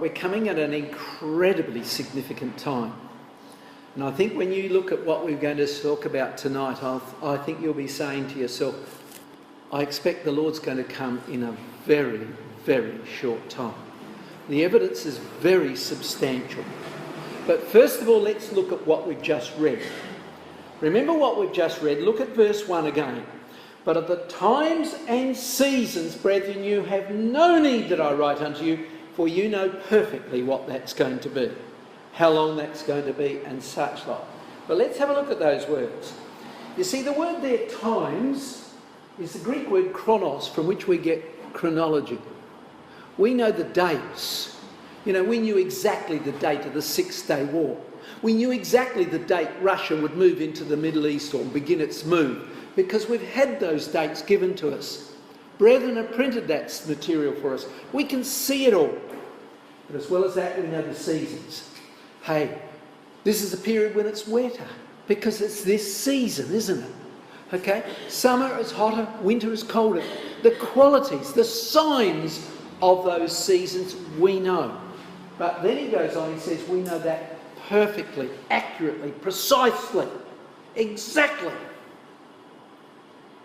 We're coming at an incredibly significant time. And I think when you look at what we're going to talk about tonight, I think you'll be saying to yourself, I expect the Lord's going to come in a very, very short time. The evidence is very substantial. But first of all, let's look at what we've just read. Remember what we've just read. Look at verse 1 again. But at the times and seasons, brethren, you have no need that I write unto you, for you know perfectly what that's going to be, how long that's going to be, and such like. But let's have a look at those words. You see, the word there, times, is the Greek word chronos, from which we get chronology. We know the dates. You know, we knew exactly the date of the Six-Day War. We knew exactly the date Russia would move into the Middle East or begin its move, because we've had those dates given to us. Brethren have printed that material for us. We can see it all. But as well as that, we know the seasons. Hey, this is a period when it's wetter, because it's this season, isn't it? Okay? Summer is hotter, winter is colder. The qualities, the signs of those seasons we know. But then he goes on, he says, we know that perfectly, accurately, precisely, exactly.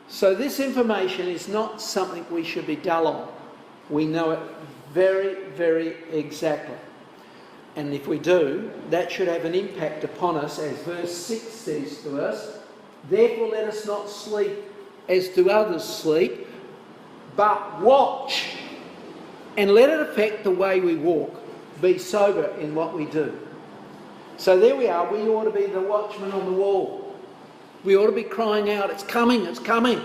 So this information is not something we should be dull on. We know it very, very exactly. And if we do, that should have an impact upon us, as verse 6 says to us, therefore let us not sleep as do others sleep, but watch, and let it affect the way we walk. Be sober in what we do. So there we are. We ought to be the watchman on the wall. We ought to be crying out, it's coming, it's coming.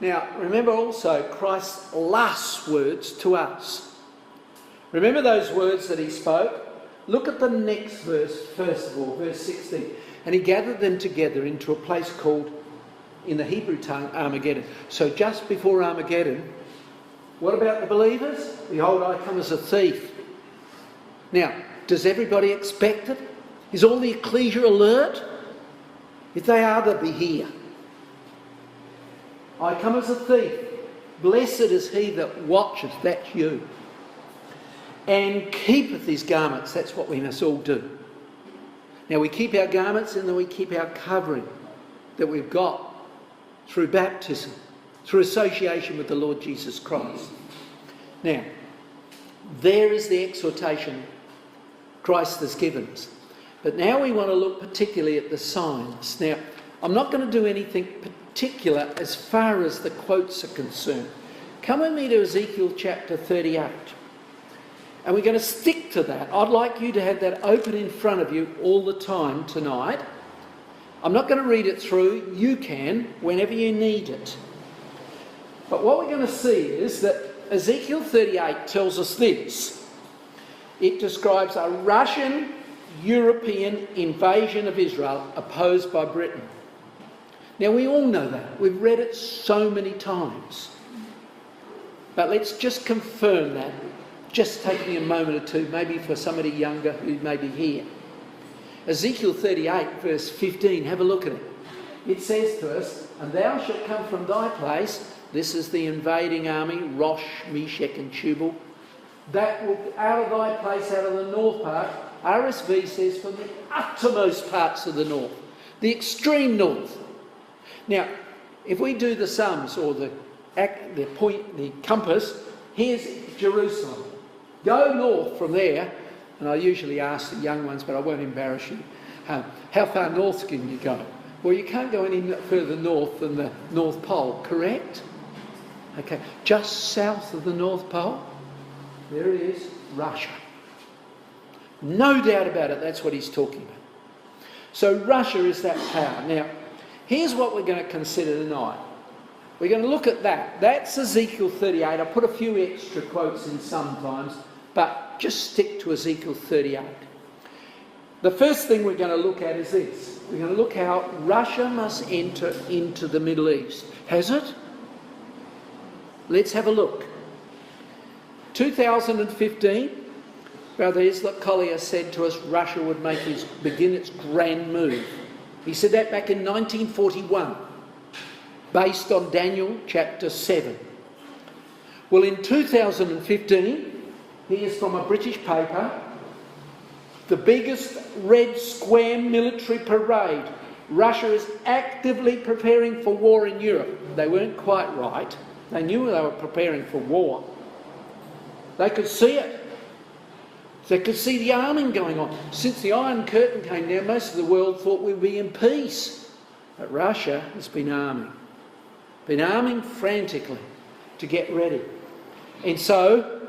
Now, remember also Christ's last words to us. Remember those words that he spoke? Look at the next verse, first of all, verse 16. And he gathered them together into a place called, in the Hebrew tongue, Armageddon. So just before Armageddon, what about the believers? Behold, I come as a thief. Now, does everybody expect it? Is all the ecclesia alert? If they are, they'll be here. I come as a thief. Blessed is he that watcheth, that's you, and keepeth his garments. That's what we must all do. Now we keep our garments, and then we keep our covering that we've got through baptism, through association with the Lord Jesus Christ. Now, there is the exhortation Christ has given us. But now we want to look particularly at the signs. Now, I'm not going to do anything particular as far as the quotes are concerned. Come with me to Ezekiel chapter 38. And we're going to stick to that. I'd like you to have that open in front of you all the time tonight. I'm not going to read it through. You can, whenever you need it. But what we're going to see is that Ezekiel 38 tells us this. It describes a Russian European invasion of Israel opposed by Britain. Now we all know that. We've read it so many times. But let's just confirm that. Just take me a moment or two, maybe for somebody younger who may be here. Ezekiel 38 verse 15, have a look at it. It says to us, and thou shalt come from thy place, this is the invading army, Rosh, Meshach and Tubal, that will out of thy place, out of the north part. RSV says from the uttermost parts of the north, the extreme north. Now, if we do the sums or the compass, here's Jerusalem. Go north from there, and I usually ask the young ones, but I won't embarrass you, how far north can you go? Well, you can't go any further north than the North Pole, correct? Okay, just south of the North Pole, there it is, Russia. No doubt about it, that's what he's talking about. So Russia is that power. Now, here's what we're going to consider tonight. We're going to look at that. That's Ezekiel 38. I put a few extra quotes in sometimes, but just stick to Ezekiel 38. The first thing we're going to look at is this. We're going to look how Russia must enter into the Middle East. Has it? Let's have a look. 2015, Brother Islet Collier said to us Russia would begin its grand move. He said that back in 1941, based on Daniel chapter 7. Well, in 2015, Here's from a British paper. The biggest Red Square military parade. Russia is actively preparing for war in Europe. They weren't quite right. They knew they were preparing for war. They could see it. They could see the arming going on. Since the Iron Curtain came down, most of the world thought we'd be in peace. But Russia has been arming frantically to get ready. And so,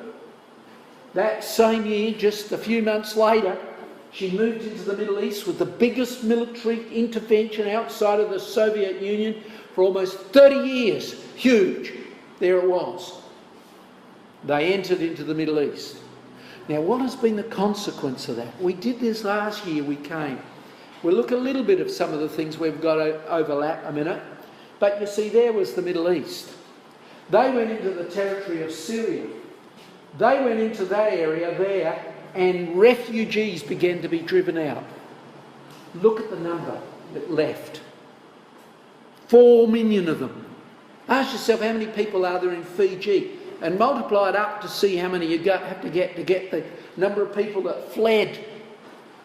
that same year, just a few months later, she moved into the Middle East with the biggest military intervention outside of the Soviet Union for almost 30 years. Huge. There it was. They entered into the Middle East. Now, what has been the consequence of that? We did this last year, we came. We'll look a little bit of some of the things we've got to overlap a minute. But you see, there was the Middle East. They went into the territory of Syria. They went into that area there, and refugees began to be driven out. Look at the number that left. 4 million of them. Ask yourself how many people are there in Fiji, and multiply it up to see how many you have to get the number of people that fled.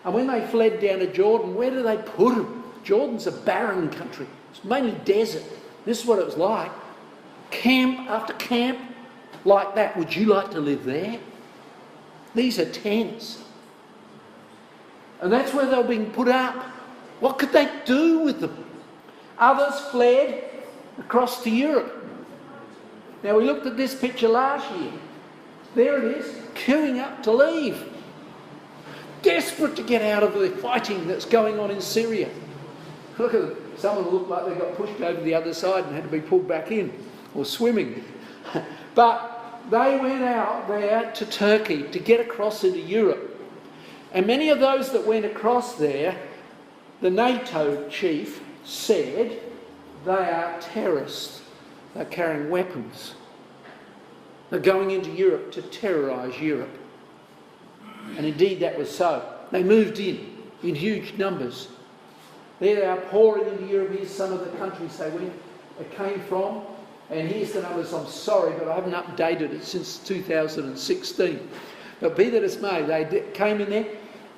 And when they fled down to Jordan, where do they put them? Jordan's a barren country. It's mainly desert. This is what it was like. Camp after camp like that. Would you like to live there? These are tents. And that's where they were being put up. What could they do with them? Others fled across to Europe. Now, we looked at this picture last year. There it is, queuing up to leave. Desperate to get out of the fighting that's going on in Syria. Look at them. Some of them look like they got pushed over the other side and had to be pulled back in, or swimming. But they went out there to Turkey to get across into Europe. And many of those that went across there, the NATO chief said they are terrorists. They're carrying weapons. They're going into Europe to terrorise Europe. And indeed that was so. They moved in huge numbers. There they are pouring into Europe. Here's some of the countries they came from. And here's the numbers. I'm sorry, but I haven't updated it since 2016. But be that as may, they came in there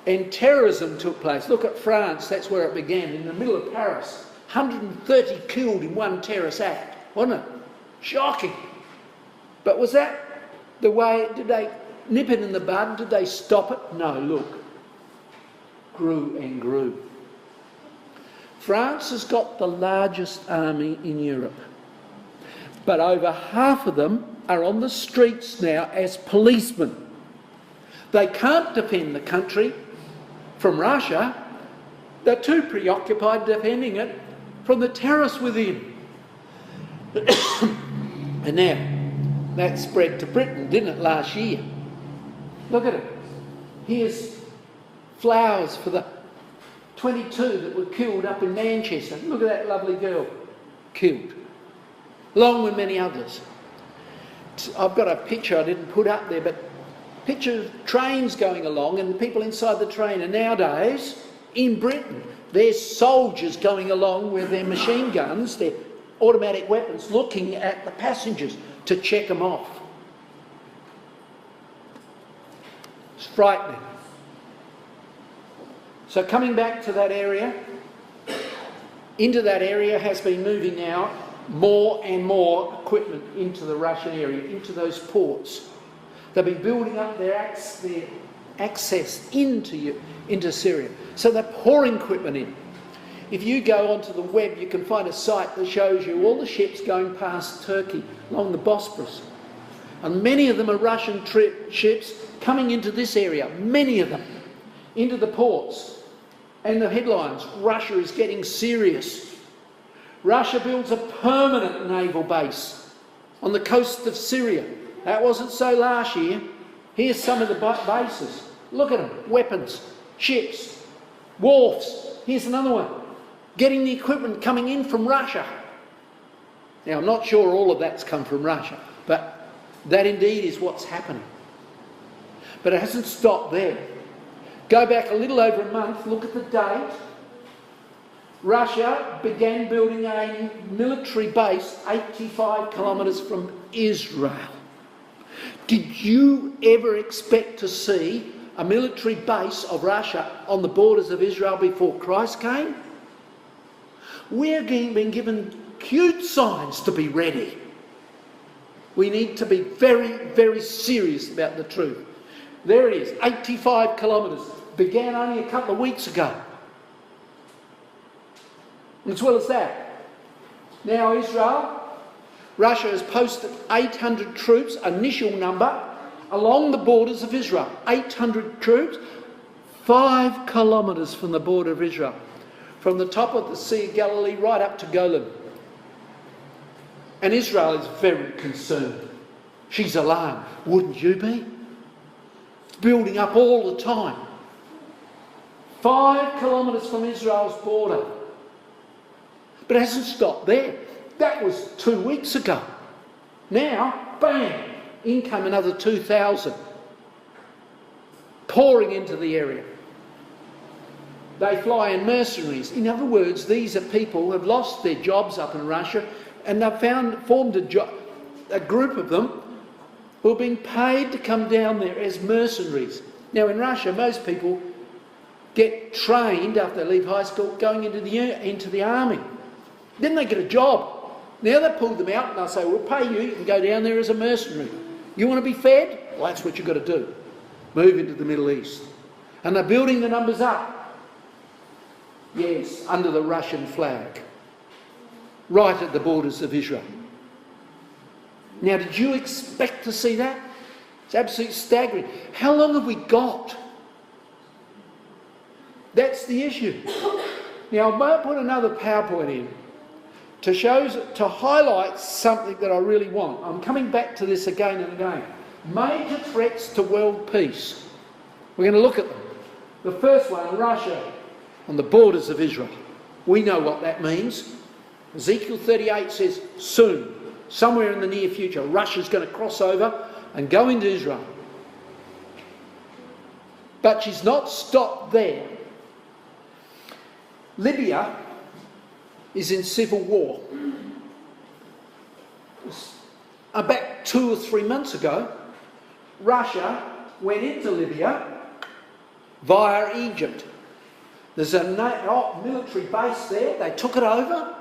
and terrorism took place. Look at France, that's where it began, in the middle of Paris. 130 killed in one terrorist act. Wasn't it? Shocking. But was that the way? Did they nip it in the bud? Did they stop it? No, look. Grew and grew. France has got the largest army in Europe. But over half of them are on the streets now as policemen. They can't defend the country from Russia. They're too preoccupied defending it from the terrorists within. And now, that spread to Britain, didn't it, last year? Look at it. Here's flowers for the 22 that were killed up in Manchester. Look at that lovely girl killed, along with many others. I've got a picture I didn't put up there, but picture of trains going along and the people inside the train. And nowadays, in Britain, there's soldiers going along with their machine guns, their automatic weapons, looking at the passengers to check them off. It's frightening. So coming back to that area, into that area has been moving now more and more equipment into the Russian area, into those ports. They've been building up their access into Syria. So they're pouring equipment in. If you go onto the web, you can find a site that shows you all the ships going past Turkey along the Bosporus. And many of them are Russian ships coming into this area, many of them, into the ports. And the headlines, Russia is getting serious. Russia builds a permanent naval base on the coast of Syria. That wasn't so last year. Here's some of the bases. Look at them, weapons, ships, wharfs. Here's another one. Getting the equipment coming in from Russia. Now, I'm not sure all of that's come from Russia, but that indeed is what's happening. But it hasn't stopped there. Go back a little over a month, look at the date. Russia began building a military base 85 kilometres from Israel. Did you ever expect to see a military base of Russia on the borders of Israel before Christ came? We're being given cute signs to be ready. We need to be very, very serious about the truth. There it is, 85 kilometres. Began only a couple of weeks ago. And as well as that, now Russia has posted 800 troops, initial number, along the borders of Israel. 800 troops, 5 kilometres from the border of Israel. From the top of the Sea of Galilee right up to Golan. And Israel is very concerned. She's alarmed. Wouldn't you be? It's building up all the time. 5 kilometres from Israel's border. But it hasn't stopped there. That was 2 weeks ago. Now, bang, in come another 2,000. Pouring into the area. They fly in mercenaries. In other words, these are people who have lost their jobs up in Russia, and they've formed a group of them who are being paid to come down there as mercenaries. Now in Russia, most people get trained after they leave high school going into the army. Then they get a job. Now they pull them out and they'll say, we'll pay you, you can go down there as a mercenary. You want to be fed? Well, that's what you've got to do. Move into the Middle East. And they're building the numbers up. Yes, under the Russian flag. Right at the borders of Israel. Now, did you expect to see that? It's absolutely staggering. How long have we got? That's the issue. Now, I might put another PowerPoint in to highlight something that I really want. I'm coming back to this again and again. Major threats to world peace. We're going to look at them. The first one, Russia on the borders of Israel. We know what that means. Ezekiel 38 says soon, somewhere in the near future, Russia's going to cross over and go into Israel. But she's not stopped there. Libya is in civil war. About 2 or 3 months ago, Russia went into Libya via Egypt. There's a military base there. They took it over.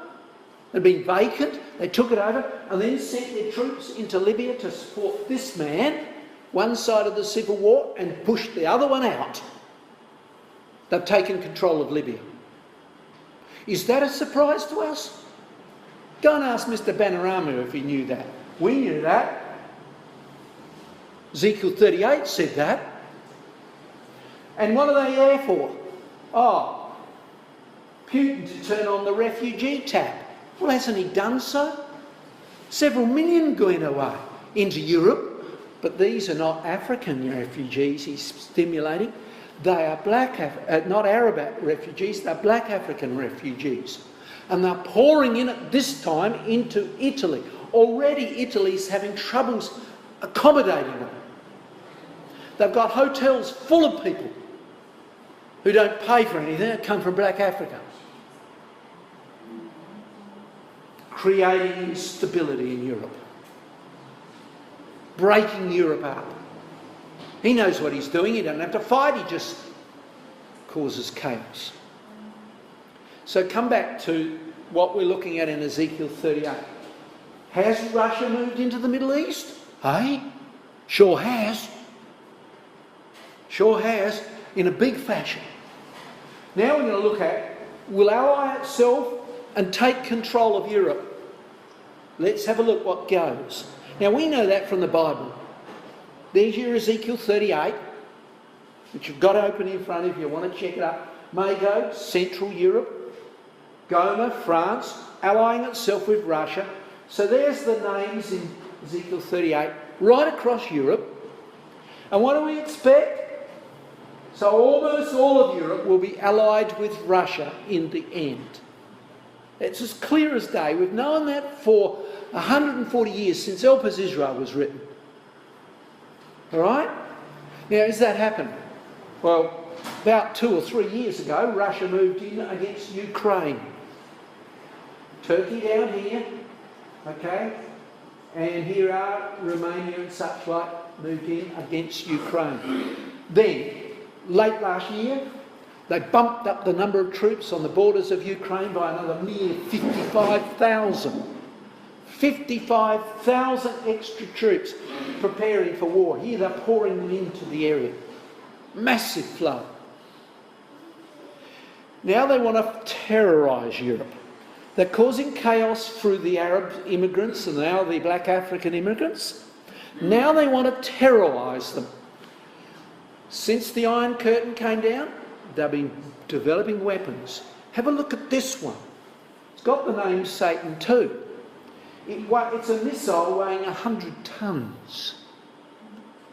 It had been vacant. They took it over and then sent their troops into Libya to support this man, one side of the civil war, and pushed the other one out. They've taken control of Libya. Is that a surprise to us? Go and ask Mr. Banarama if he knew that. We knew that. Ezekiel 38 said that. And what are they there for? Oh, Putin to turn on the refugee tap. Well, hasn't he done so? Several million going away into Europe, but these are not African refugees he's stimulating. They are not Arab refugees, they're black African refugees. And they're pouring in at this time into Italy. Already Italy's having troubles accommodating them. They've got hotels full of people who don't pay for anything that come from black Africa. Creating instability in Europe. Breaking Europe up. He knows what he's doing. He doesn't have to fight. He just causes chaos. So come back to what we're looking at in Ezekiel 38. Has Russia moved into the Middle East? Hey? Sure has. Sure has. In a big fashion. Now we're going to look at, will ally itself and take control of Europe. Let's have a look what goes. Now we know that from the Bible. There's your Ezekiel 38, which you've got open in front if you want to check it up. Magog, Central Europe. Goma, France, allying itself with Russia. So there's the names in Ezekiel 38, right across Europe. And what do we expect? So almost all of Europe will be allied with Russia in the end. It's as clear as day. We've known that for 140 years since Elpis Israel was written. All right? Now, has that happened? Well, about 2 or 3 years ago, Russia moved in against Ukraine. Turkey down here, okay? And here are Romania and such like moved in against Ukraine. Then, late last year, they bumped up the number of troops on the borders of Ukraine by another mere 55,000. 55,000 extra troops preparing for war. Here they're pouring them into the area. Massive flow. Now they want to terrorise Europe. They're causing chaos through the Arab immigrants and now the black African immigrants. Now they want to terrorise them. Since the Iron Curtain came down, they've been developing weapons. Have a look at this one. It's got the name Satan II. It's a missile weighing 100 tonnes.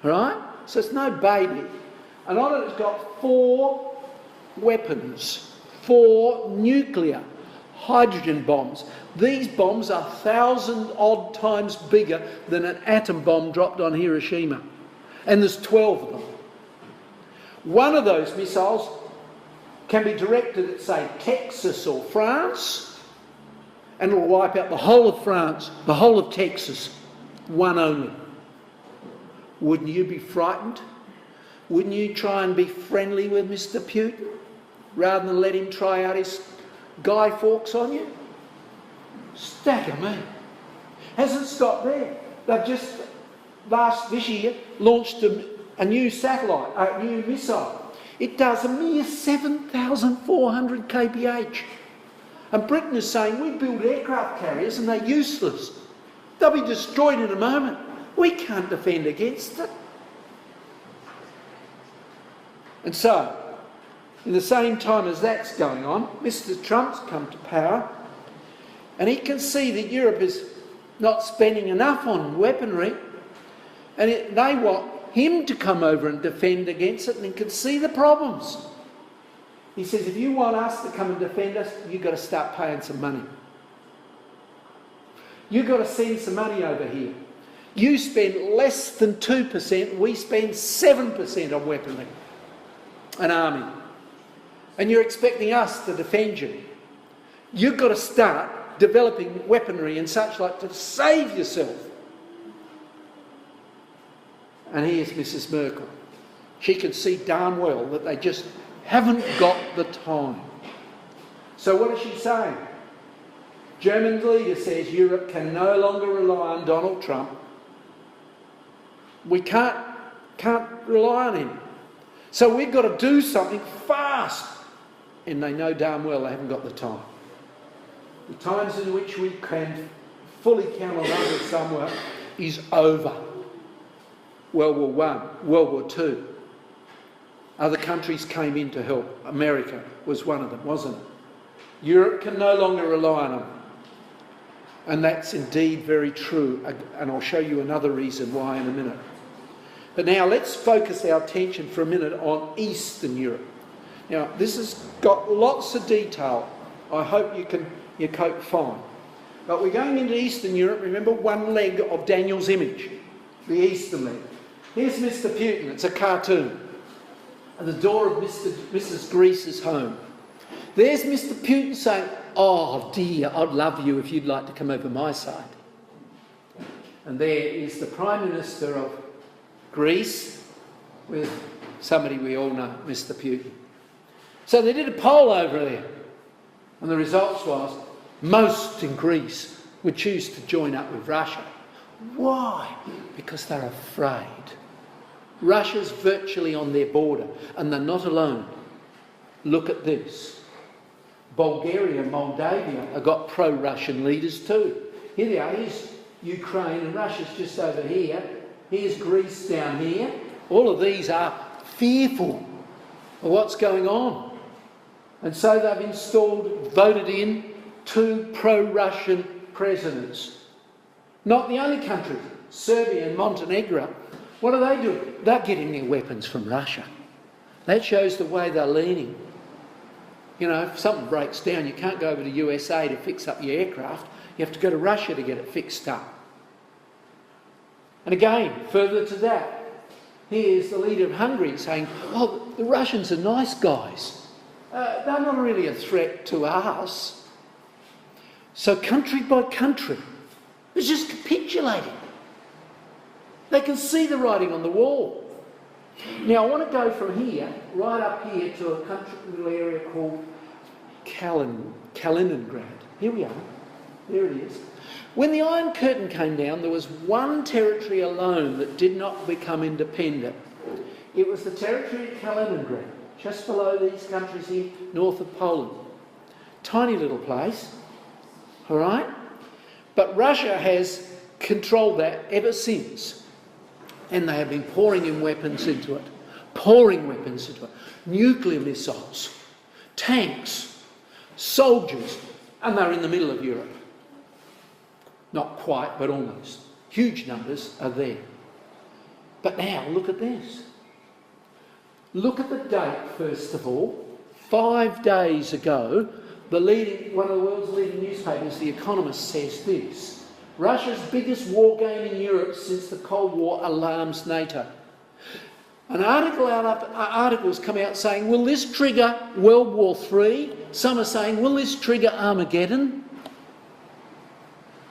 Right? So it's no baby. And on it it's got 4 weapons. 4 nuclear hydrogen bombs. These bombs are 1,000-odd times bigger than an atom bomb dropped on Hiroshima. And there's 12 of them. One of those missiles can be directed at, say, Texas or France, and it'll wipe out the whole of France, the whole of Texas, one only. Wouldn't you be frightened? Wouldn't you try and be friendly with Mr. Putin rather than let him try out his Guy Fawkes on you? Stagger me. Hasn't stopped there. They've just, this year, launched a new satellite, a new missile. It does a mere 7,400 kph. And Britain is saying, we build aircraft carriers and they're useless. They'll be destroyed in a moment. We can't defend against it. And so, in the same time as that's going on, Mr. Trump's come to power, and he can see that Europe is not spending enough on weaponry, and they want him to come over and defend against it, and he can see the problems. He says, if you want us to come and defend us, you've got to start paying some money. You've got to send some money over here. You spend less than 2%, we spend 7% on weaponry and army. And you're expecting us to defend you. You've got to start developing weaponry and such like to save yourself. And here's Mrs. Merkel. She can see darn well that they just haven't got the time. So what is she saying? German leader says Europe can no longer rely on Donald Trump. We can't rely on him. So we've got to do something fast. And they know darn well they haven't got the time. The times in which we can fully count on others somewhere is over. World War I, World War II. Other countries came in to help. America was one of them, wasn't it? Europe can no longer rely on them. And that's indeed very true. And I'll show you another reason why in a minute. But now let's focus our attention for a minute on Eastern Europe. Now, this has got lots of detail. I hope you cope fine. But we're going into Eastern Europe. Remember, one leg of Daniel's image, the Eastern leg. Here's Mr. Putin. It's a cartoon. At the door of Mrs. Greece's home. There's Mr. Putin saying, "Oh dear, I'd love you if you'd like to come over my side." And there is the Prime Minister of Greece with somebody we all know, Mr. Putin. So they did a poll over there, and the results was most in Greece would choose to join up with Russia. Why? Because they're afraid. Russia's virtually on their border, and they're not alone. Look at this. Bulgaria and Moldavia have got pro-Russian leaders too. Here they are. Here's Ukraine, and Russia's just over here. Here's Greece down here. All of these are fearful of what's going on. And so they've voted in 2 pro-Russian presidents. Not the only countries. Serbia and Montenegro. What are they doing? They're getting their weapons from Russia. That shows the way they're leaning. You know, if something breaks down, you can't go over to USA to fix up your aircraft. You have to go to Russia to get it fixed up. And again, further to that, here's the leader of Hungary saying, "Oh, the Russians are nice guys. They're not really a threat to us." So country by country, it's just capitulating. They can see the writing on the wall. Now I want to go from here, right up here, to a country little area called Kaliningrad. Here we are. There it is. When the Iron Curtain came down, there was one territory alone that did not become independent. It was the territory of Kaliningrad, just below these countries here, north of Poland. Tiny little place, all right? But Russia has controlled that ever since. And they have been pouring weapons into it. Nuclear missiles, tanks, soldiers, and they're in the middle of Europe. Not quite, but almost. Huge numbers are there. But now, look at this. Look at the date, first of all. 5 days ago, one of the world's leading newspapers, The Economist, says this: Russia's biggest war game in Europe since the Cold War alarms NATO. Articles come out saying, will this trigger World War III? Some are saying, will this trigger Armageddon?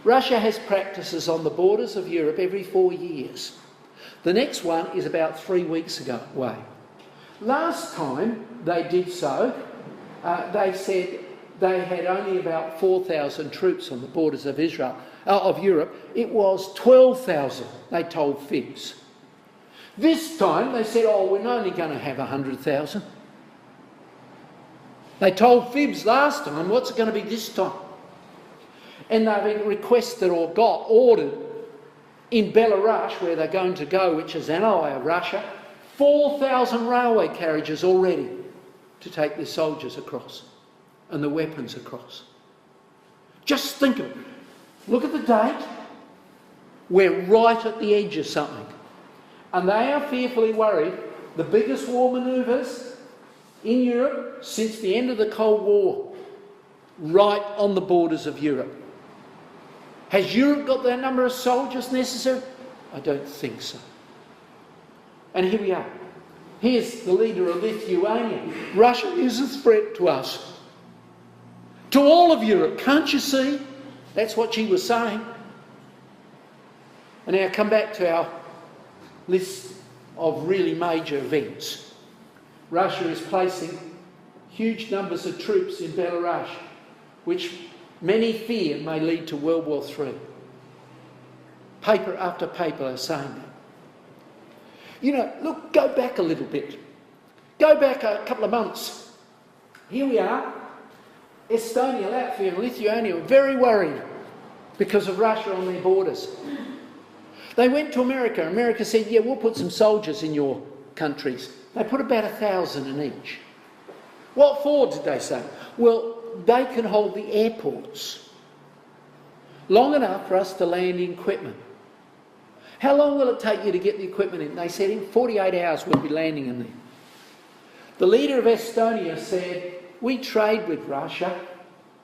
Russia has practices on the borders of Europe every 4 years. The next one is about 3 weeks away. Last time they did so, they said they had only about 4,000 troops on the borders of Europe. It was 12,000, they told fibs. This time they said, oh, we're only going to have 100,000. They told fibs last time, what's it going to be this time? And they've requested or got ordered in Belarus, where they're going to go, which is an ally of Russia, 4,000 railway carriages already to take the soldiers across and the weapons across. Just think of it. Look at the date. We're right at the edge of something. And they are fearfully worried. The biggest war manoeuvres in Europe since the end of the Cold War, right on the borders of Europe. Has Europe got that number of soldiers necessary? I don't think so. And here we are. Here's the leader of Lithuania. Russia is a threat to us. To all of Europe, can't you see? That's what she was saying. And now come back to our list of really major events. Russia is placing huge numbers of troops in Belarus, which many fear may lead to World War III. Paper after paper are saying that. You know, look, go back a little bit. Go back a couple of months. Here we are. Estonia, Latvia and Lithuania were very worried because of Russia on their borders. They went to America. America said, yeah, we'll put some soldiers in your countries. They put about 1,000 in each. What for, did they say? Well, they can hold the airports long enough for us to land in equipment. How long will it take you to get the equipment in? They said in 48 hours we'll be landing in there. The leader of Estonia said, we trade with Russia.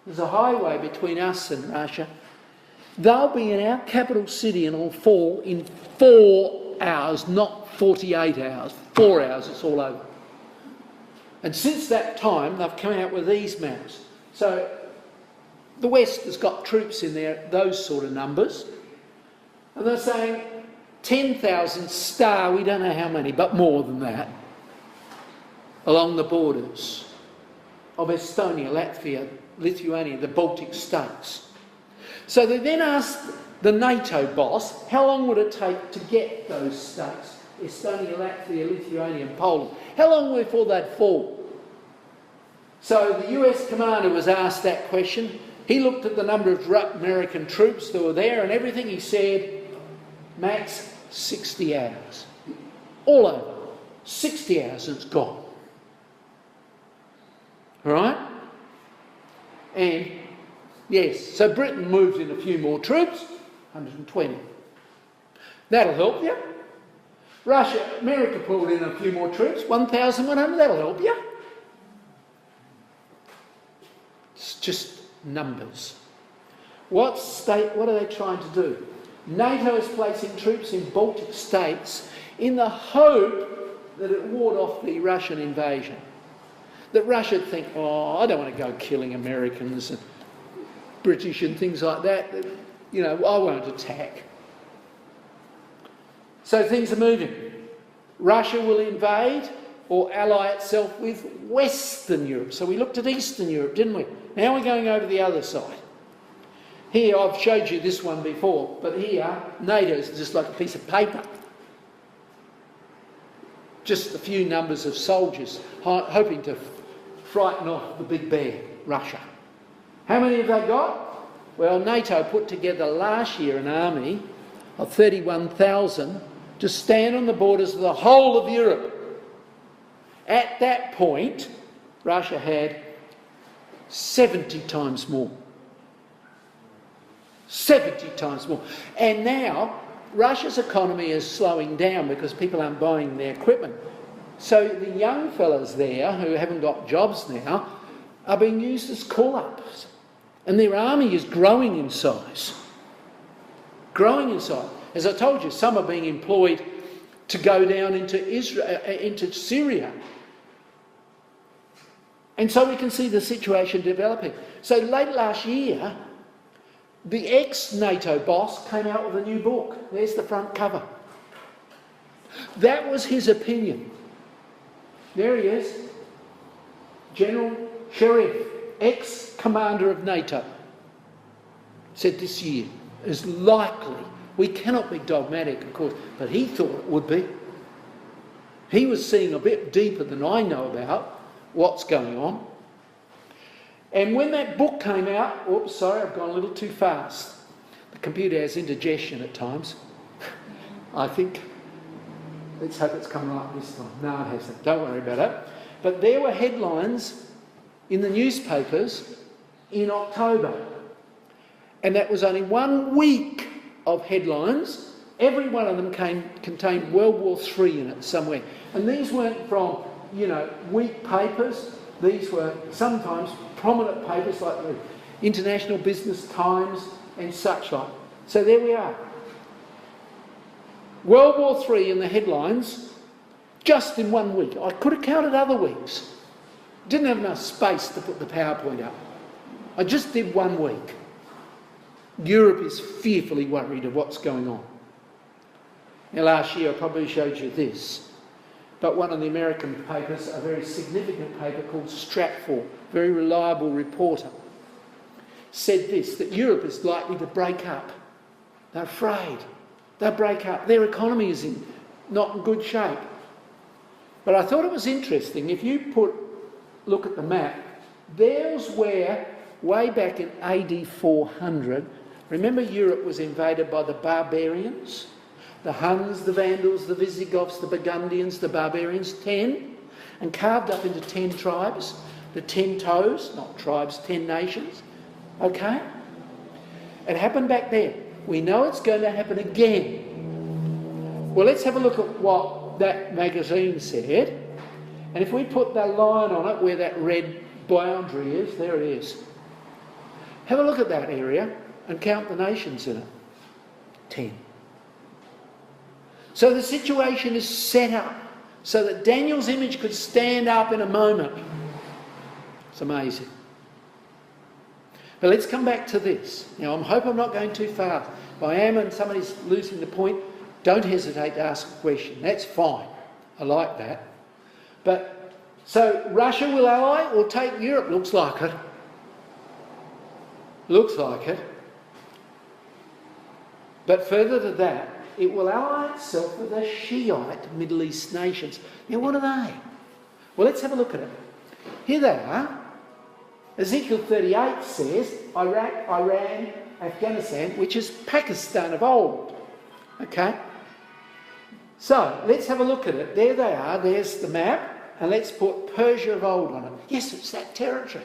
There's a highway between us and Russia. They'll be in our capital city and all fall in 4 hours, not 48 hours. 4 hours, it's all over. And since that time, they've come out with these maps. So the West has got troops in there, those sort of numbers. And they're saying 10,000 star, we don't know how many, but more than that, along the borders of Estonia, Latvia, Lithuania, the Baltic states. So they then asked the NATO boss, how long would it take to get those states, Estonia, Latvia, Lithuania and Poland? How long before they'd fall? So the US commander was asked that question. He looked at the number of American troops that were there and everything. He said, max 60 hours. All over. 60 hours and it's gone. All right? And yes, so Britain moved in a few more troops, 120. That'll help you. America pulled in a few more troops, 1,100, that'll help you. It's just numbers. What are they trying to do? NATO is placing troops in Baltic states in the hope that it ward off the Russian invasion. That Russia would think, oh, I don't want to go killing Americans and British and things like that. You know, I won't attack. So things are moving. Russia will invade or ally itself with Western Europe. So we looked at Eastern Europe, didn't we? Now we're going over the other side. Here, I've showed you this one before, but here, NATO is just like a piece of paper. Just a few numbers of soldiers hoping to frighten off the big bear, Russia. How many have they got? Well, NATO put together last year an army of 31,000 to stand on the borders of the whole of Europe. At that point, Russia had 70 times more. 70 times more. And now, Russia's economy is slowing down because people aren't buying their equipment. So the young fellas there, who haven't got jobs now, are being used as call-ups. And their army is growing in size. Growing in size. As I told you, some are being employed to go down into Syria. And so we can see the situation developing. So late last year, the ex-NATO boss came out with a new book. There's the front cover. That was his opinion. There he is. General Sheriff, ex-commander of NATO, said this year is likely. We cannot be dogmatic, of course, but he thought it would be. He was seeing a bit deeper than I know about what's going on. And when that book came out, oops, sorry, I've gone a little too fast. The computer has indigestion at times. I think, let's hope it's come right this time. No, it hasn't. Don't worry about it. But there were headlines in the newspapers in October. And that was only 1 week of headlines. Every one of them contained World War III in it somewhere. And these weren't from, weak papers. These were sometimes prominent papers like the International Business Times and such like. So there we are. World War III in the headlines, just in 1 week. I could have counted other weeks. Didn't have enough space to put the PowerPoint up. I just did 1 week. Europe is fearfully worried of what's going on. Now last year I probably showed you this, but one of the American papers, a very significant paper called Stratfor, very reliable reporter, said this, that Europe is likely to break up. They're afraid. They'll break up. Their economy is not in good shape. But I thought it was interesting, if you look at the map, there's where, way back in AD 400, remember Europe was invaded by the barbarians? The Huns, the Vandals, the Visigoths, the Burgundians, the barbarians, 10, and carved up into 10 tribes. The 10 toes, not tribes, 10 nations. Okay? It happened back there. We know it's going to happen again. Well, let's have a look at what that magazine said. And if we put that line on it where that red boundary is, there it is. Have a look at that area and count the nations in it. 10. So the situation is set up so that Daniel's image could stand up in a moment. It's amazing. But let's come back to this. Now, I hope I'm not going too far. If I am and somebody's losing the point, don't hesitate to ask a question. That's fine. I like that. But, so Russia will ally or take Europe? Looks like it. Looks like it. But further to that, it will ally itself with the Shiite Middle East nations. Now, what are they? Well, let's have a look at it. Here they are. Ezekiel 38 says Iraq, Iran, Afghanistan, which is Pakistan of old. Okay? So, let's have a look at it. There they are. There's the map. And let's put Persia of old on it. Yes, it's that territory.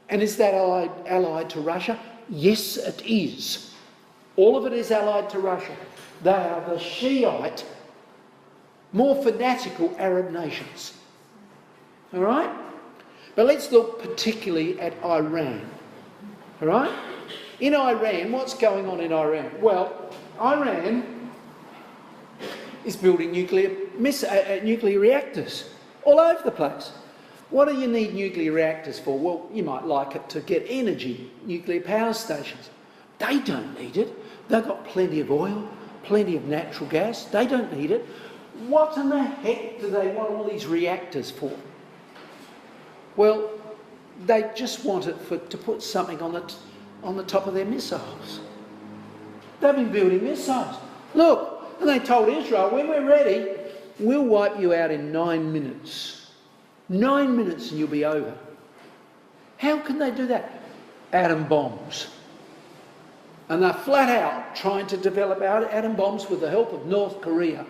And is that allied to Russia? Yes, it is. All of it is allied to Russia. They are the Shiite, more fanatical Arab nations. All right? But let's look particularly at Iran. All right? In Iran, what's going on in Iran? Well, Iran is building nuclear reactors all over the place. What do you need nuclear reactors for? Well, you might like it to get energy, nuclear power stations. They don't need it. They've got plenty of oil, plenty of natural gas. They don't need it. What in the heck do they want all these reactors for? Well, they just want it to put something on the top of their missiles. They've been building missiles. Look, and they told Israel, when we're ready, we'll wipe you out in 9 minutes. 9 minutes and you'll be over. How can they do that? Atom bombs. And they're flat out trying to develop atom bombs with the help of North Korea.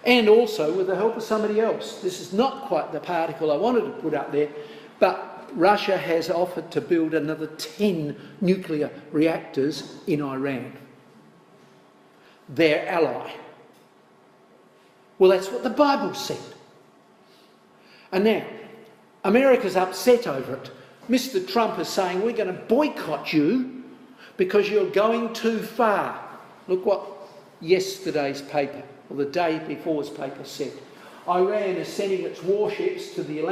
And also with the help of somebody else. This is not quite the particle I wanted to put up there, but Russia has offered to build another 10 nuclear reactors in Iran. Their ally. Well, that's what the Bible said. And now, America's upset over it. Mr. Trump is saying, we're going to boycott you because you're going too far. Look what yesterday's paper, or the day before's paper said. Iran is sending its warships to the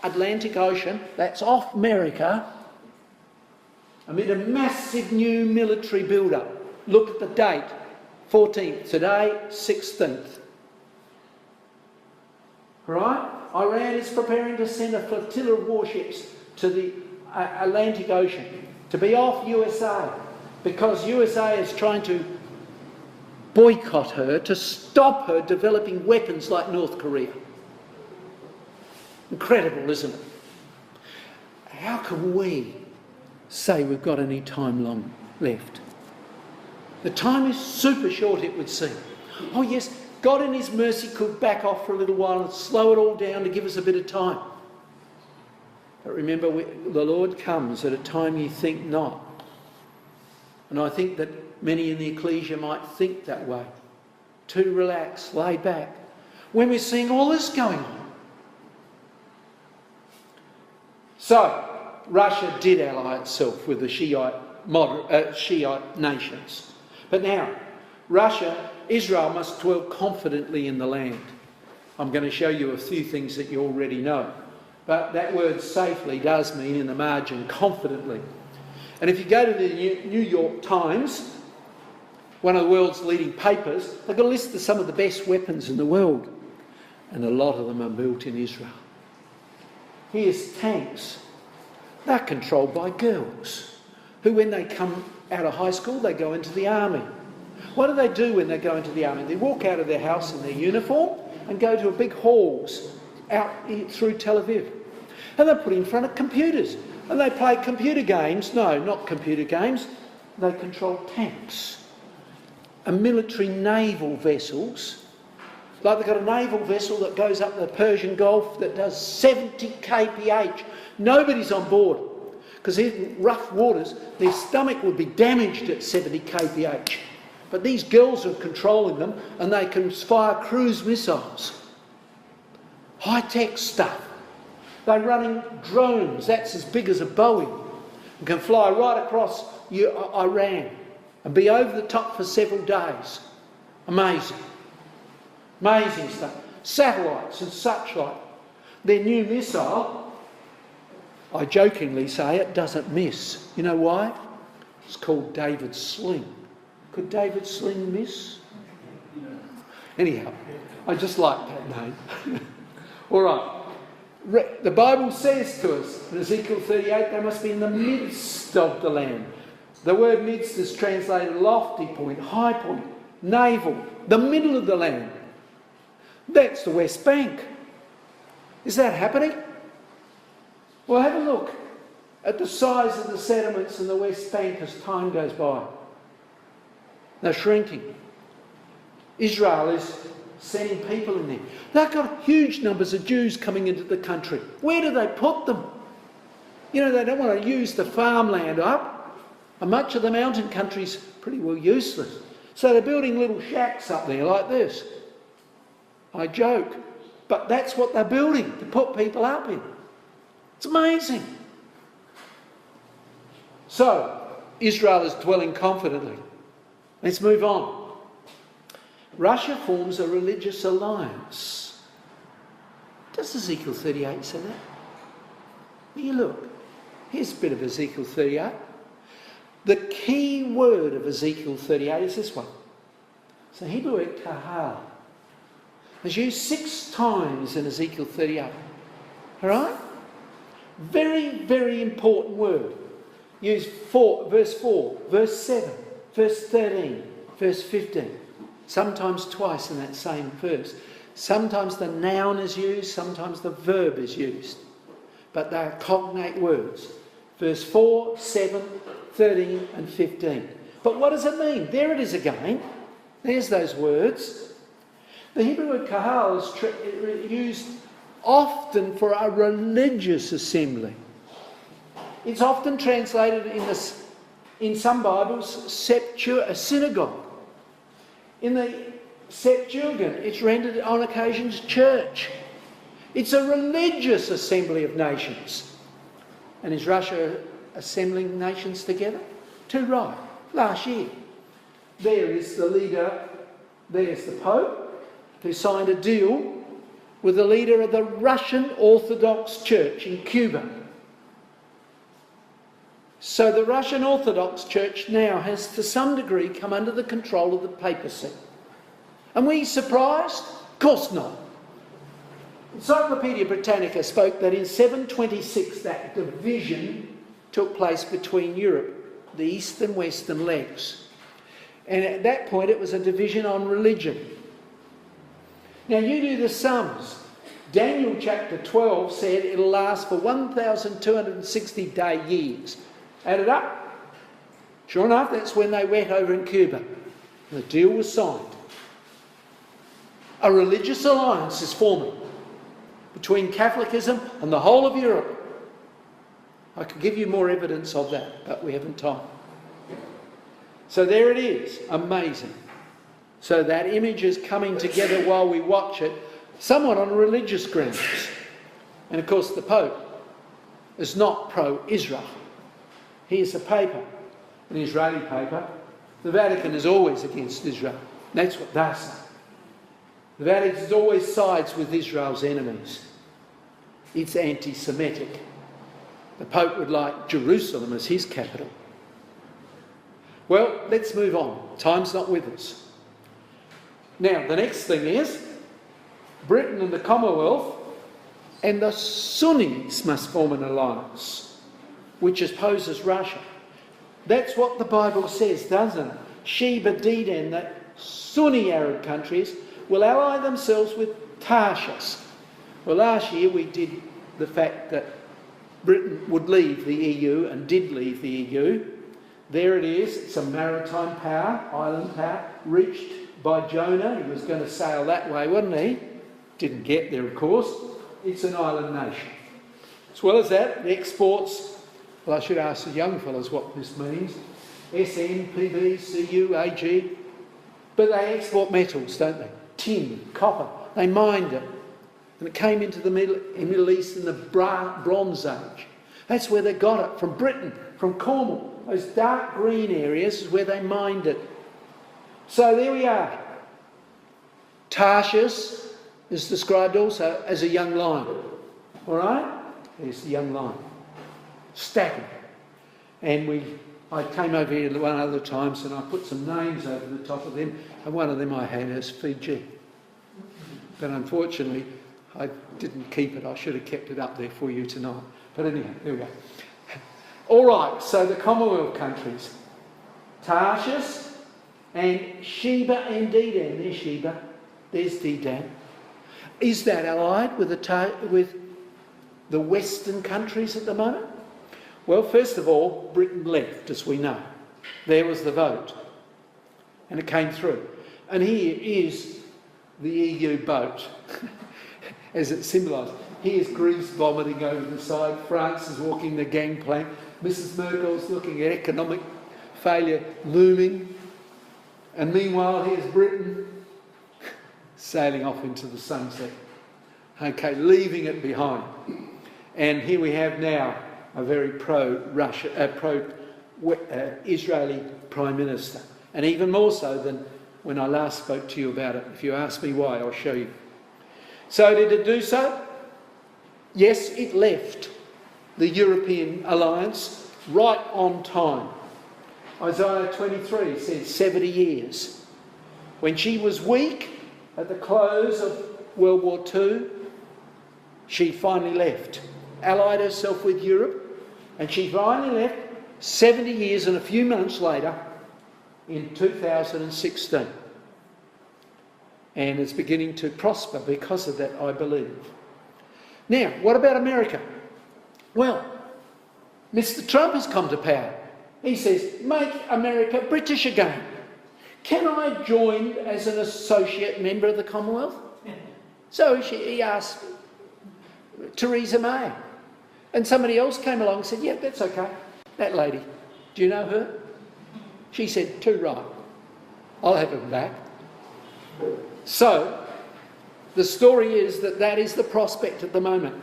Atlantic Ocean, that's off America, amid a massive new military build-up. Look at the date, 14th, today, 16th. Right? Iran is preparing to send a flotilla of warships to the Atlantic Ocean to be off USA because USA is trying to boycott her, to stop her developing weapons like North Korea. Incredible, isn't it? How can we say we've got any time left? The time is super short, it would seem. Oh yes, God in his mercy could back off for a little while and slow it all down to give us a bit of time. But remember, the Lord comes at a time you think not. And I think that many in the ecclesia might think that way. Too relaxed, laid back. When we're seeing all this going on. So, Russia did ally itself with the Shiite nations. But now, Israel must dwell confidently in the land. I'm going to show you a few things that you already know. But that word safely does mean in the margin, confidently. And if you go to the New York Times, one of the world's leading papers, they've got a list of some of the best weapons in the world. And a lot of them are built in Israel. Here's tanks. They're controlled by girls who, when they come out of high school, they go into the army. What do they do when they go into the army? They walk out of their house in their uniform and go to a big halls out through Tel Aviv. And they're put in front of computers. And they play computer games. No, not computer games. They control tanks. And military naval vessels. Like they've got a naval vessel that goes up the Persian Gulf that does 70 kph. Nobody's on board. Because in rough waters, their stomach would be damaged at 70 kph. But these girls are controlling them and they can fire cruise missiles. High-tech stuff. They're running drones, that's as big as a Boeing, and can fly right across Iran and be over the top for several days. Amazing. Amazing stuff. Satellites and such like. Their new missile, I jokingly say it doesn't miss. You know why? It's called David's Sling. Could David's Sling miss? Anyhow, I just like that name. All right. The Bible says to us in Ezekiel 38, they must be in the midst of the land. The word midst is translated lofty point, high point, navel, the middle of the land. That's the West Bank. Is that happening? Well, have a look at the size of the settlements in the West Bank as time goes by. They're shrinking. Israel is sending people in there. They've got huge numbers of Jews coming into the country. Where do they put them? You know, they don't want to use the farmland up. And much of the mountain country's pretty well useless. So they're building little shacks up there like this. I joke. But that's what they're building, to put people up in. It's amazing. So, Israel is dwelling confidently. Let's move on. Russia forms a religious alliance. Does Ezekiel 38 say that? Will you look? Here's a bit of Ezekiel 38. The key word of Ezekiel 38 is this one. It's the Hebrew word kahal. It's used 6 times in Ezekiel 38. All right? Very, very important word. Used verse 4, verse 7, verse 13, verse 15. Sometimes twice in that same verse. Sometimes the noun is used, sometimes the verb is used. But they are cognate words. Verse 4, 7, 13 and 15. But what does it mean? There it is again. There's those words. The Hebrew word kahal is used often for a religious assembly. It's often translated in some Bibles, a synagogue. In the Septuagint, it's rendered on occasions church. It's a religious assembly of nations. And is Russia assembling nations together? Too right. Last year. There is the leader, there's the Pope, who signed a deal with the leader of the Russian Orthodox Church in Cuba. So the Russian Orthodox Church now has to some degree come under the control of the papacy. Are we surprised? Of course not. Encyclopaedia Britannica spoke that in 726 that division took place between Europe, the east and western legs. And at that point it was a division on religion. Now you do the sums. Daniel chapter 12 said it'll last for 1,260 day years. Add it up. Sure enough, that's when they went over in Cuba. The deal was signed. A religious alliance is forming between Catholicism and the whole of Europe. I could give you more evidence of that, but we haven't time. So there it is. Amazing. So that image is coming together while we watch it, somewhat on religious grounds. And of course the Pope is not pro-Israel. He is a paper, an Israeli paper. The Vatican is always against Israel. That's what they say. The Vatican always sides with Israel's enemies. It's anti-Semitic. The Pope would like Jerusalem as his capital. Well, let's move on. Time's not with us. Now, the next thing is Britain and the Commonwealth and the Sunnis must form an alliance, which opposes Russia. That's what the Bible says, doesn't it? Sheba, Dedan, the Sunni Arab countries will ally themselves with Tarshish. Well, last year we did the fact that Britain would leave the EU and did leave the EU. There it is. It's a maritime power, island power, reached by Jonah. He was going to sail that way, wasn't he? Didn't get there, of course. It's an island nation. As well as that, it exports, well, I should ask the young fellas what this means. SN, PB, CU, AG. But they export metals, don't they? Tin, copper. They mined it. And it came into the Middle East in the Bronze Age. That's where they got it, from Britain, from Cornwall. Those dark green areas is where they mined it. So there we are. Tarshish is described also as a young lion. All right? There's the young lion. Stacking. And I came over here one other times and I put some names over the top of them, and one of them I had as Fiji. But unfortunately, I didn't keep it. I should have kept it up there for you tonight. But anyhow, there we go. All right, so the Commonwealth countries. Tarshish and Sheba and Dedan. There's Sheba. There's Dedan. Is that allied with the Western countries at the moment? Well, first of all, Britain left, as we know. There was the vote. And it came through. And here is the EU boat, as it symbolised. Here's Greece vomiting over the side. France is walking the gangplank. Mrs. Merkel's looking at economic failure looming. And meanwhile, here's Britain sailing off into the sunset. Okay, leaving it behind. And here we have now a very pro-Israeli Prime Minister. And even more so than when I last spoke to you about it. If you ask me why, I'll show you. So did it do so? Yes, it left the European alliance right on time. Isaiah 23 says 70 years. When she was weak at the close of World War II, she finally left, allied herself with Europe, and she finally left 70 years and a few months later in 2016. And it's beginning to prosper because of that, I believe. Now, what about America? Well, Mr. Trump has come to power. He says, make America British again. Can I join as an associate member of the Commonwealth? So he asked Theresa May. And somebody else came along and said, yeah, that's okay. That lady, do you know her? She said, too right. I'll have her back. So, the story is that is the prospect at the moment.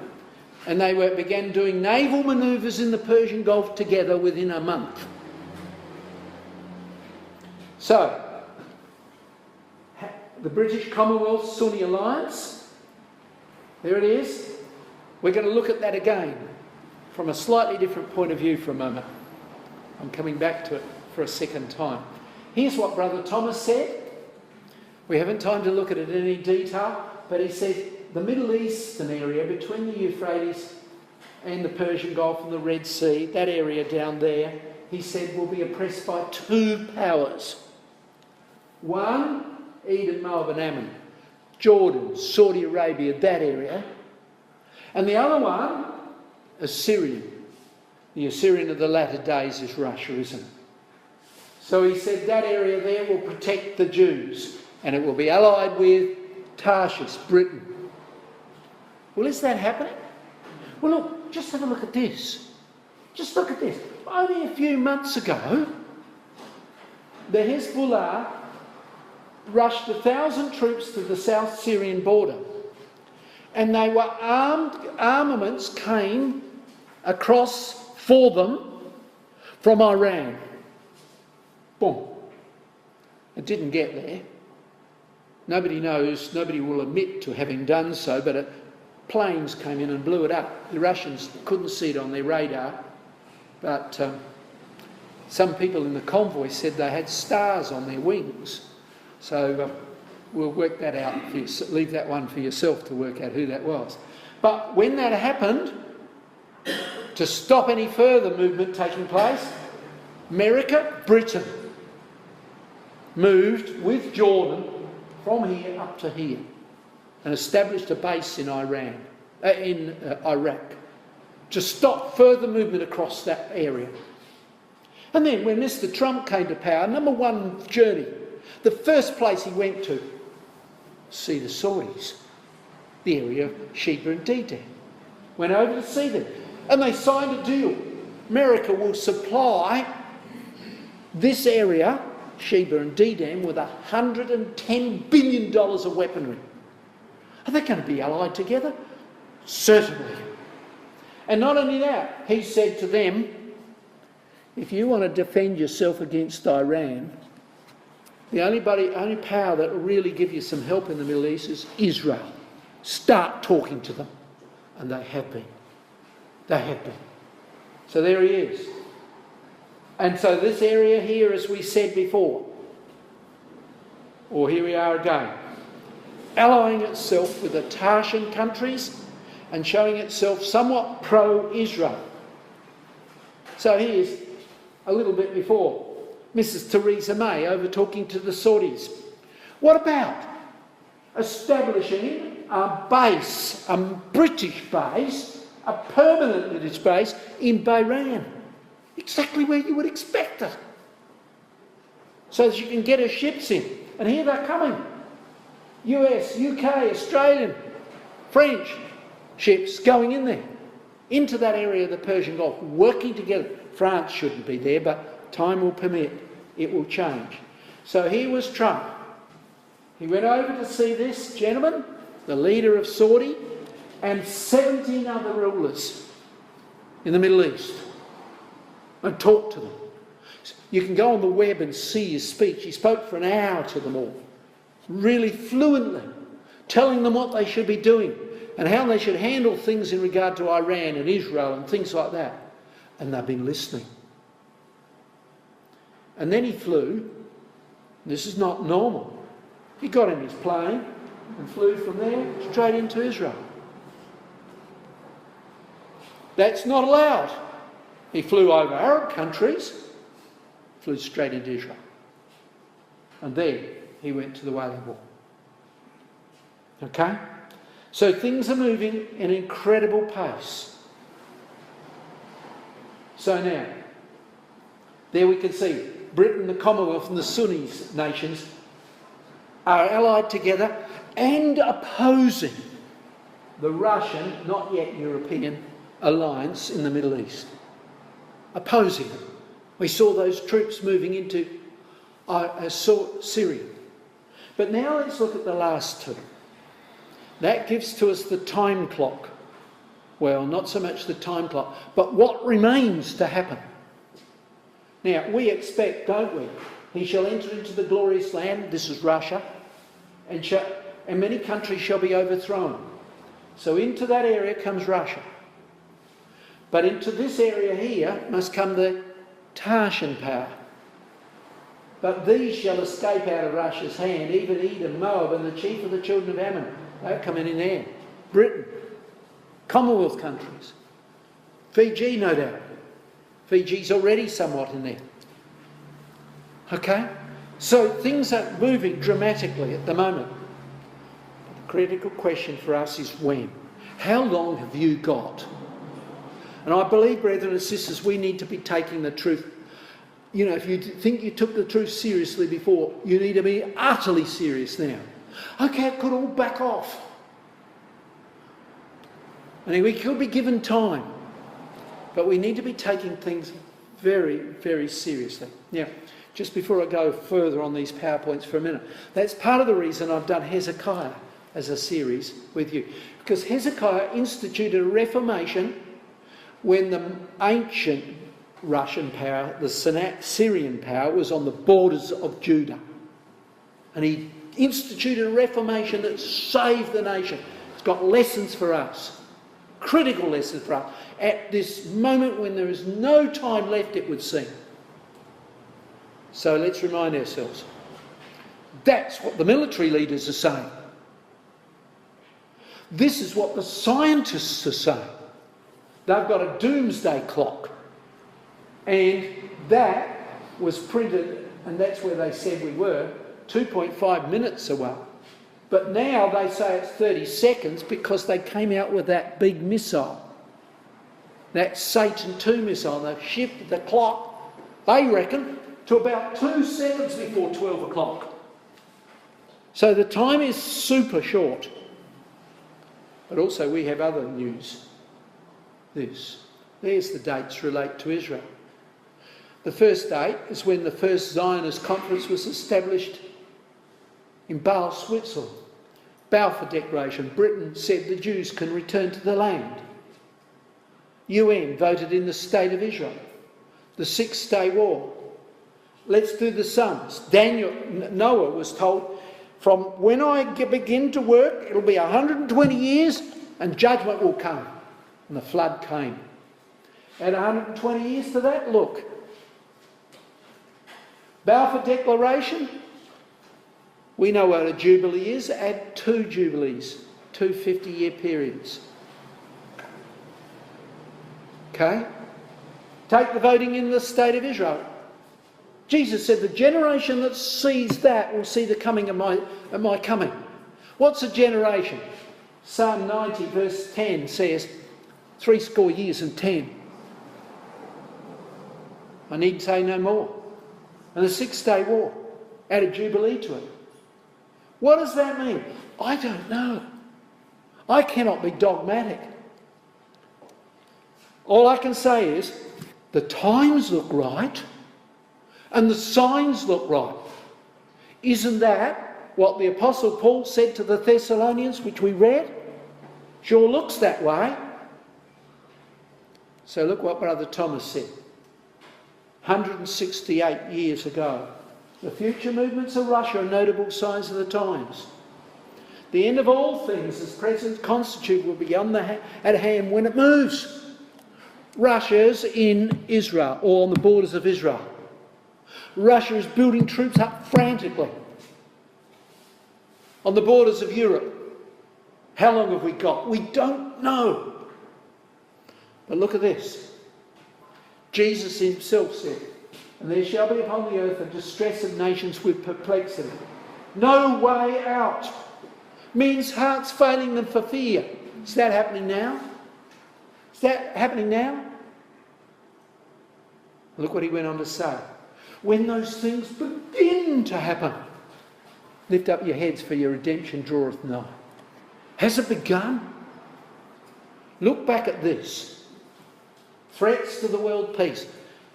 And they began doing naval manoeuvres in the Persian Gulf together within a month. So, the British Commonwealth Sunni Alliance, there it is. We're going to look at that again from a slightly different point of view for a moment. I'm coming back to it for a second time. Here's what Brother Thomas said. We haven't time to look at it in any detail, but he said the Middle Eastern area between the Euphrates and the Persian Gulf and the Red Sea, that area down there, he said will be oppressed by two powers. One, Edom, Moab and Ammon. Jordan, Saudi Arabia, that area. And the other one, Assyrian. The Assyrian of the latter days is Russia, isn't it? So he said that area there will protect the Jews and it will be allied with Tarshish, Britain. Well, is that happening? Well, look, just have a look at this. Just look at this. Only a few months ago, the Hezbollah rushed 1,000 troops to the South Syrian border. And they were armaments came across for them from Iran. Boom. It didn't get there. Nobody knows, nobody will admit to having done so, but planes came in and blew it up. The Russians couldn't see it on their radar, but some people in the convoy said they had stars on their wings. So we'll work that out. Leave that one for yourself to work out who that was. But when that happened, to stop any further movement taking place, America, Britain, moved with Jordan from here up to here and established a base in Iraq to stop further movement across that area. And then when Mr. Trump came to power, number one journey, the first place he went to, see the Saudis, the area of Sheba and Dedan. Went over to see them. And they signed a deal. America will supply this area, Sheba and Dedan, with $110 billion of weaponry. Are they going to be allied together? Certainly. And not only that, he said to them, if you want to defend yourself against Iran, the only power that will really give you some help in the Middle East is Israel. Start talking to them. And they have been. They have been. So there he is. And so this area here, as we said before, or here we are again, allying itself with the Tarshian countries and showing itself somewhat pro-Israel. So here's a little bit before. Mrs. Theresa May over talking to the Saudis. What about establishing a base, a British base, a permanent British base in Bahrain? Exactly where you would expect it. So that you can get her ships in. And here they're coming. US, UK, Australian, French ships going in there. Into that area of the Persian Gulf, working together. France shouldn't be there, but time will permit. It will change. So here was Trump. He went over to see this gentleman, the leader of Saudi, and 17 other rulers in the Middle East, and talked to them. You can go on the web and see his speech. He spoke for an hour to them all, really fluently, telling them what they should be doing and how they should handle things in regard to Iran and Israel and things like that. And they've been listening. And then he flew. This is not normal. He got in his plane and flew from there straight into Israel. That's not allowed. He flew over Arab countries, flew straight into Israel. And then he went to the Wailing Wall. Okay? So things are moving at an incredible pace. So now, there we can see Britain, the Commonwealth and the Sunni nations are allied together and opposing the Russian, not yet European, alliance in the Middle East. Opposing it. We saw those troops moving into Syria. But now let's look at the last two. That gives to us the time clock. Well, not so much the time clock, but what remains to happen. Now, we expect, don't we? He shall enter into the glorious land, this is Russia, and many countries shall be overthrown. So into that area comes Russia. But into this area here must come the Tarshian power. But these shall escape out of Russia's hand, even Edom, Moab, and the chief of the children of Ammon. They're coming in there. Britain, Commonwealth countries. Fiji, no doubt. Fiji's already somewhat in there. Okay? So things are moving dramatically at the moment. But the critical question for us is when? How long have you got? And I believe, brethren and sisters, we need to be taking the truth. You know, if you think you took the truth seriously before, you need to be utterly serious now. Okay, it could all back off. And we could be given time. But we need to be taking things very, very seriously. Now, just before I go further on these PowerPoints for a minute, that's part of the reason I've done Hezekiah as a series with you. Because Hezekiah instituted a reformation when the ancient Russian power, the Syrian power, was on the borders of Judah. And he instituted a reformation that saved the nation. It's got lessons for us, critical lessons for us, at this moment when there is no time left, it would seem. So let's remind ourselves. That's what the military leaders are saying. This is what the scientists are saying. They've got a doomsday clock. And that was printed, and that's where they said we were, 2.5 minutes away. But now they say it's 30 seconds because they came out with that big missile. That Satan II missile. They've shifted the clock, they reckon, to about 2 seconds before 12 o'clock. So the time is super short. But also we have other news. There's the dates relate to Israel. The first date is when the first Zionist conference was established in Basel, Switzerland. Balfour Declaration. Britain said the Jews can return to the land. UN voted in the State of Israel. The Six-Day War. Let's do the sums. Noah was told, from when I begin to work, it'll be 120 years and judgment will come. And the flood came. Add 120 years to that, look. Balfour Declaration, we know what a jubilee is. Add 2 jubilees, 2 50-year periods. Okay? Take the voting in the State of Israel. Jesus said the generation that sees that will see the coming of my coming. What's a generation? Psalm 90 verse 10 says 70 years and 10. I need say no more. And the Six-Day War, add a jubilee to it. What does that mean? I don't know. I cannot be dogmatic. All I can say is the times look right and the signs look right. Isn't that what the Apostle Paul said to the Thessalonians, which we read? Sure looks that way. So look what Brother Thomas said 168 years ago. The future movements of Russia are notable signs of the times. The end of all things as present constitute will be at hand when it moves. Russia's in Israel, or on the borders of Israel. Russia is building troops up frantically on the borders of Europe. How long have we got? We don't know. But look at this. Jesus himself said, "And there shall be upon the earth a distress of nations with perplexity. No way out." Men's hearts failing them for fear. Is that happening now? Is that happening now? Look what he went on to say. When those things begin to happen, lift up your heads, for your redemption draweth nigh. Has it begun? Look back at this. Threats to the world peace.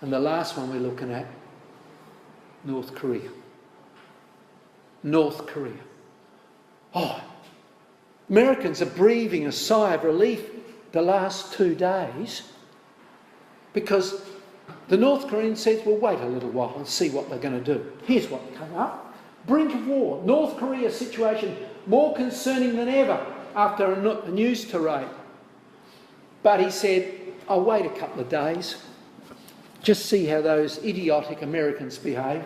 And the last one we're looking at, North Korea. North Korea. Oh, Americans are breathing a sigh of relief the last 2 days because the North Koreans said, well, wait a little while and see what they're going to do. Here's what came up. Brink of war. North Korea situation more concerning than ever after a news tirade. But he said, I'll wait a couple of days. Just see how those idiotic Americans behave.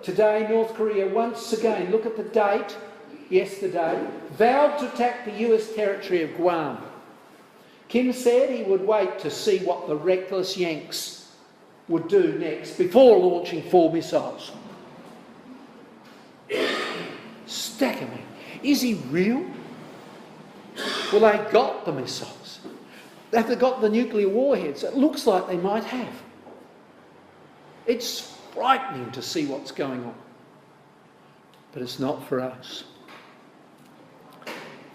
Today, North Korea once again, look at the date, yesterday, vowed to attack the US territory of Guam. Kim said he would wait to see what the reckless Yanks would do next before launching 4 missiles. Stagger me. Is he real? Well, they got the missiles. Have they got the nuclear warheads? It looks like they might have. It's frightening to see what's going on. But it's not for us.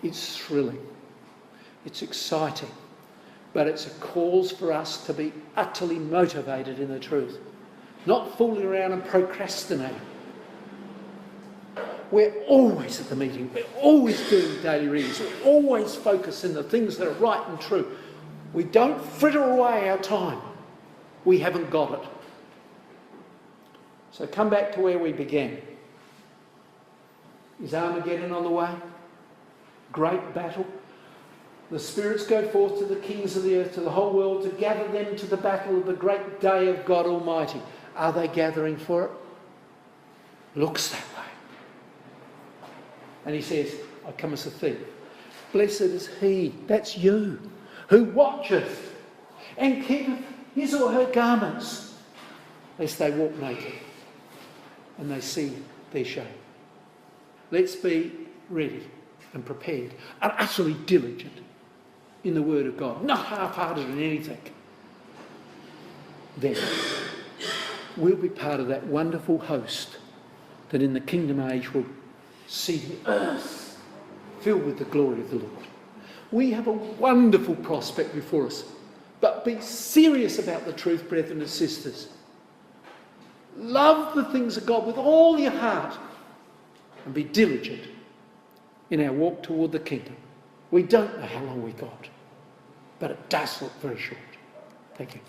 It's thrilling. It's exciting. But it's a cause for us to be utterly motivated in the truth. Not fooling around and procrastinating. We're always at the meeting. We're always doing daily readings. We're always focused on the things that are right and true. We don't fritter away our time. We haven't got it. So come back to where we began. Is Armageddon on the way? Great battle. The spirits go forth to the kings of the earth, to the whole world, to gather them to the battle of the great day of God Almighty. Are they gathering for it? Looks that way. And he says, I come as a thief. Blessed is he, that's you, who watcheth and keepeth his or her garments, lest they walk naked and they see their shame. Let's be ready and prepared and utterly diligent in the Word of God, not half-hearted in anything. Then we'll be part of that wonderful host that in the kingdom age will see the earth filled with the glory of the Lord. We have a wonderful prospect before us, but be serious about the truth, brethren and sisters. Love the things of God with all your heart and be diligent in our walk toward the kingdom. We don't know how long we got, but it does look very short. Thank you.